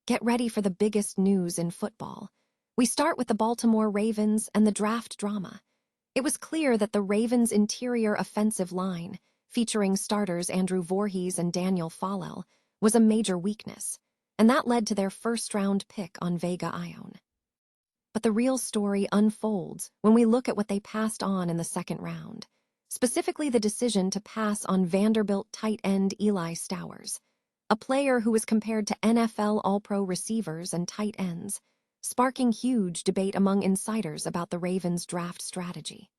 Get ready for the biggest news in football. We start with the Baltimore Ravens and the draft drama. It was clear that the Ravens' interior offensive line, featuring starters Andrew Voorhees and Daniel Fallel, was a major weakness, and that led to their first-round pick on Vega Ione. But the real story unfolds when we look at what they passed on in the second round, specifically the decision to pass on Vanderbilt tight end Eli Stowers, a player who was compared to NFL All-Pro receivers and tight ends, sparking huge debate among insiders about the Ravens' draft strategy.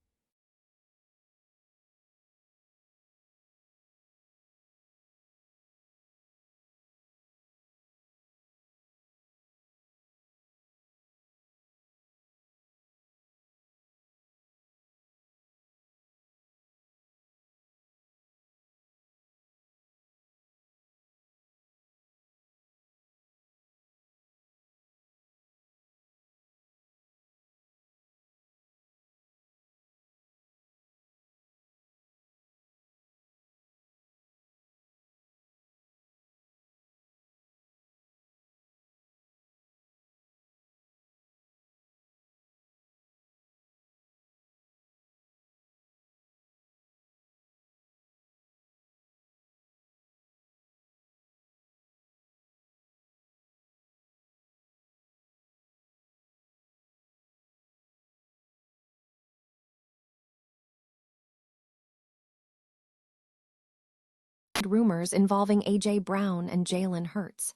Rumors involving A.J. Brown and Jalen Hurts,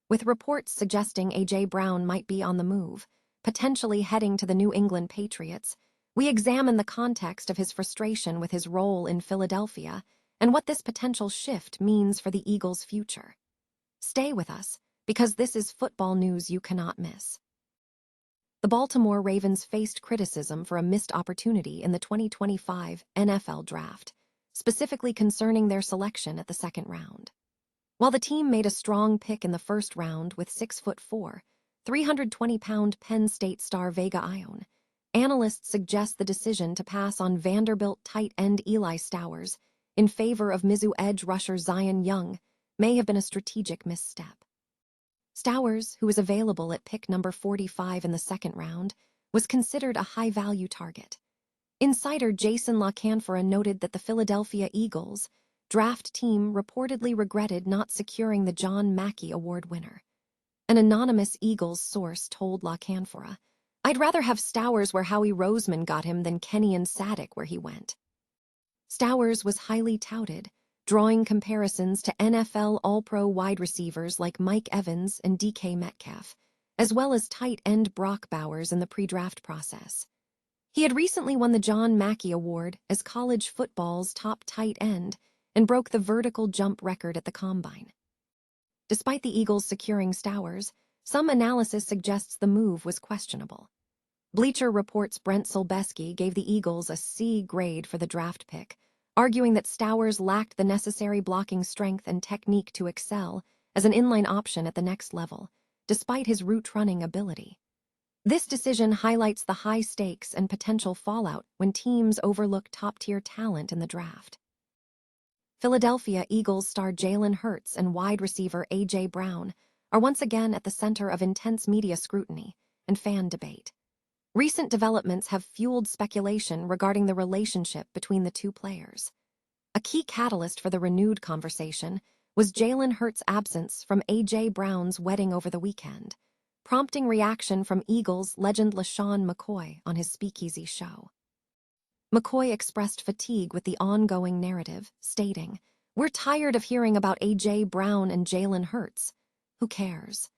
with reports suggesting A.J. Brown might be on the move, potentially heading to the New England Patriots. We examine the context of his frustration with his role in Philadelphia and what this potential shift means for the Eagles' future. Stay with us, because this is football news you cannot miss. The Baltimore Ravens faced criticism for a missed opportunity in the 2025 NFL Draft, specifically concerning their selection at the second round. While the team made a strong pick in the first round with 6'4", 320-pound Penn State star Vega Ione, analysts suggest the decision to pass on Vanderbilt tight end Eli Stowers in favor of Mizzou edge rusher Zion Young may have been a strategic misstep. Stowers, who was available at pick number 45 in the second round, was considered a high-value target. Insider Jason LaCanfora noted that the Philadelphia Eagles draft team reportedly regretted not securing the John Mackey Award winner. An anonymous Eagles source told LaCanfora, "I'd rather have Stowers where Howie Roseman got him than Kenny and Sadek where he went." Stowers was highly touted, drawing comparisons to NFL All-Pro wide receivers like Mike Evans and DK Metcalf, as well as tight end Brock Bowers in the pre-draft process. He had recently won the John Mackey Award as college football's top tight end and broke the vertical jump record at the Combine. Despite the Eagles securing Stowers, some analysis suggests the move was questionable. Bleacher Report's Brent Solbeski gave the Eagles a C grade for the draft pick, arguing that Stowers lacked the necessary blocking strength and technique to excel as an inline option at the next level, despite his route-running ability. This decision highlights the high stakes and potential fallout when teams overlook top-tier talent in the draft. Philadelphia Eagles star Jalen Hurts and wide receiver A.J. Brown are once again at the center of intense media scrutiny and fan debate. Recent developments have fueled speculation regarding the relationship between the two players. A key catalyst for the renewed conversation was Jalen Hurts' absence from A.J. Brown's wedding over the weekend, prompting reaction from Eagles legend LaShawn McCoy on his Speakeasy show. McCoy expressed fatigue with the ongoing narrative, stating, "We're tired of hearing about A.J. Brown and Jalen Hurts. Who cares?"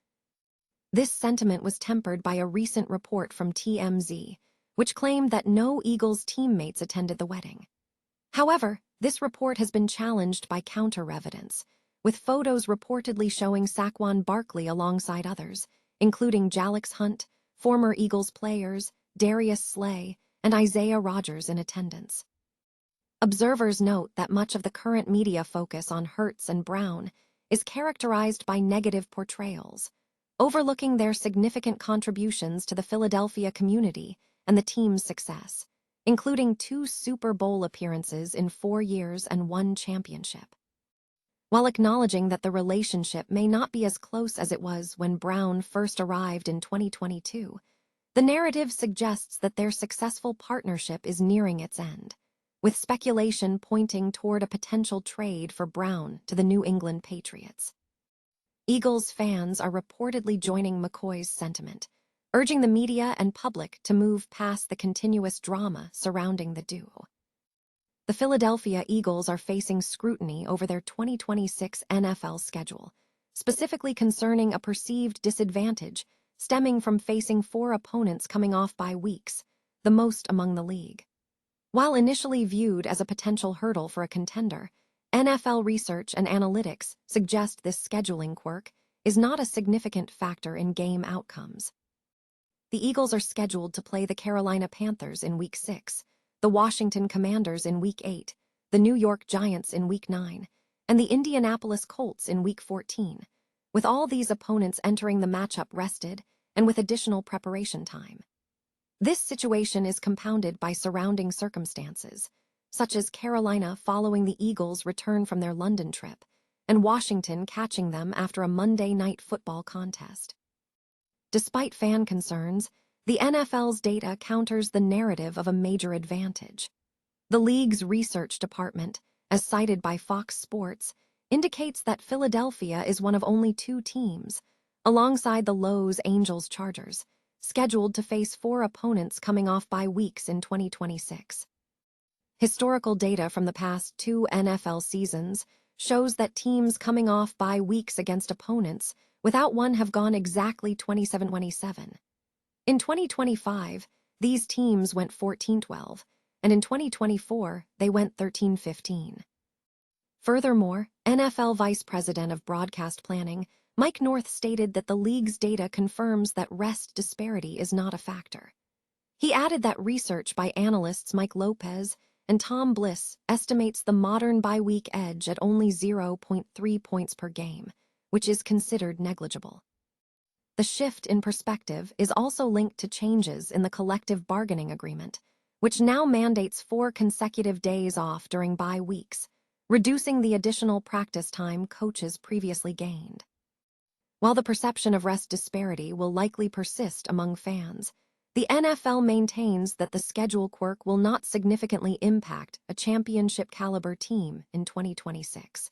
This sentiment was tempered by a recent report from TMZ, which claimed that no Eagles teammates attended the wedding. However, this report has been challenged by counter-evidence, with photos reportedly showing Saquon Barkley alongside others, including Jalix Hunt, former Eagles players, Darius Slay, and Isaiah Rodgers in attendance. Observers note that much of the current media focus on Hurts and Brown is characterized by negative portrayals, overlooking their significant contributions to the Philadelphia community and the team's success, including 2 Super Bowl appearances in 4 years and 1 championship. While acknowledging that the relationship may not be as close as it was when Brown first arrived in 2022, the narrative suggests that their successful partnership is nearing its end, with speculation pointing toward a potential trade for Brown to the New England Patriots. Eagles fans are reportedly joining McCoy's sentiment, urging the media and public to move past the continuous drama surrounding the duo. The Philadelphia Eagles are facing scrutiny over their 2026 NFL schedule, specifically concerning a perceived disadvantage stemming from facing 4 opponents coming off bye weeks, the most among the league. While initially viewed as a potential hurdle for a contender, NFL research and analytics suggest this scheduling quirk is not a significant factor in game outcomes. The Eagles are scheduled to play the Carolina Panthers in Week 6, the Washington Commanders in Week 8, the New York Giants in Week 9, and the Indianapolis Colts in Week 14, with all these opponents entering the matchup rested and with additional preparation time. This situation is compounded by surrounding circumstances, such as Carolina following the Eagles' return from their London trip, and Washington catching them after a Monday Night Football contest. Despite fan concerns, the NFL's data counters the narrative of a major advantage. The league's research department, as cited by Fox Sports, indicates that Philadelphia is one of only 2 teams, alongside the Los Angeles Chargers, scheduled to face 4 opponents coming off bye weeks in 2026. Historical data from the past 2 NFL seasons shows that teams coming off bye weeks against opponents without one have gone exactly 27-27. In 2025, these teams went 14-12, and in 2024, they went 13-15. Furthermore, NFL Vice President of Broadcast Planning, Mike North, stated that the league's data confirms that rest disparity is not a factor. He added that research by analysts Mike Lopez and Tom Bliss estimates the modern bye-week edge at only 0.3 points per game, which is considered negligible. The shift in perspective is also linked to changes in the collective bargaining agreement, which now mandates 4 consecutive days off during bye weeks, reducing the additional practice time coaches previously gained. While the perception of rest disparity will likely persist among fans, the NFL maintains that the schedule quirk will not significantly impact a championship-caliber team in 2026.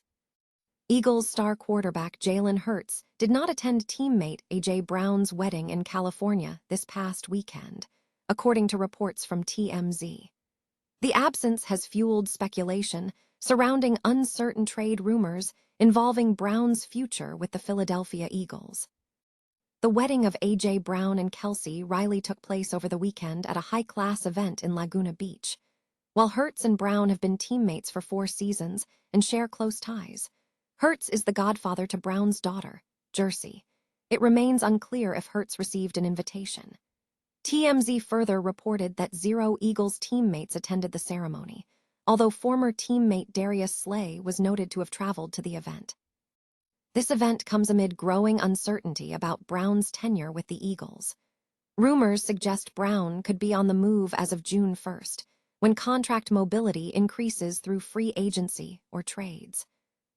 Eagles star quarterback Jalen Hurts did not attend teammate A.J. Brown's wedding in California this past weekend, according to reports from TMZ. The absence has fueled speculation surrounding uncertain trade rumors involving Brown's future with the Philadelphia Eagles. The wedding of A.J. Brown and Kelsey Riley took place over the weekend at a high-class event in Laguna Beach. While Hurts and Brown have been teammates for 4 seasons and share close ties, Hurts is the godfather to Brown's daughter, Jersey. It remains unclear if Hurts received an invitation. TMZ further reported that 0 Eagles teammates attended the ceremony, although former teammate Darius Slay was noted to have traveled to the event. This event comes amid growing uncertainty about Brown's tenure with the Eagles. Rumors suggest Brown could be on the move as of June 1st, when contract mobility increases through free agency or trades.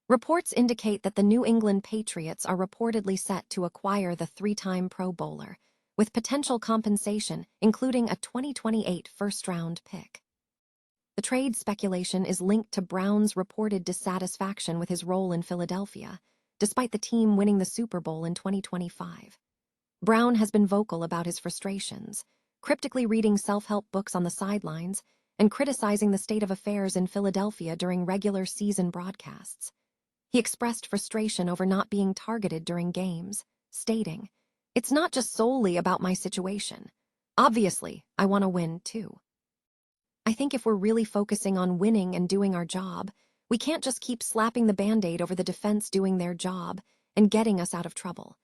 Reports indicate that the New England Patriots are reportedly set to acquire the 3-time Pro Bowler, with potential compensation including a 2028 first-round pick. The trade speculation is linked to Brown's reported dissatisfaction with his role in Philadelphia, despite the team winning the Super Bowl in 2025. Brown has been vocal about his frustrations, cryptically reading self-help books on the sidelines and criticizing the state of affairs in Philadelphia during regular season broadcasts. He expressed frustration over not being targeted during games, stating, "It's not just solely about my situation. Obviously, I want to win too. I think if we're really focusing on winning and doing our job, we can't just keep slapping the Band-Aid over the defense doing their job and getting us out of trouble.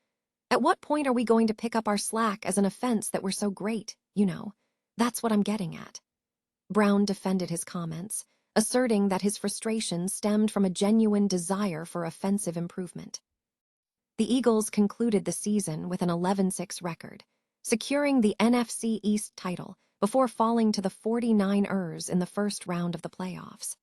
At what point are we going to pick up our slack as an offense that we're so great, you know? That's what I'm getting at." Brown defended his comments, asserting that his frustration stemmed from a genuine desire for offensive improvement. The Eagles concluded the season with an 11-6 record, securing the NFC East title before falling to the 49ers in the first round of the playoffs.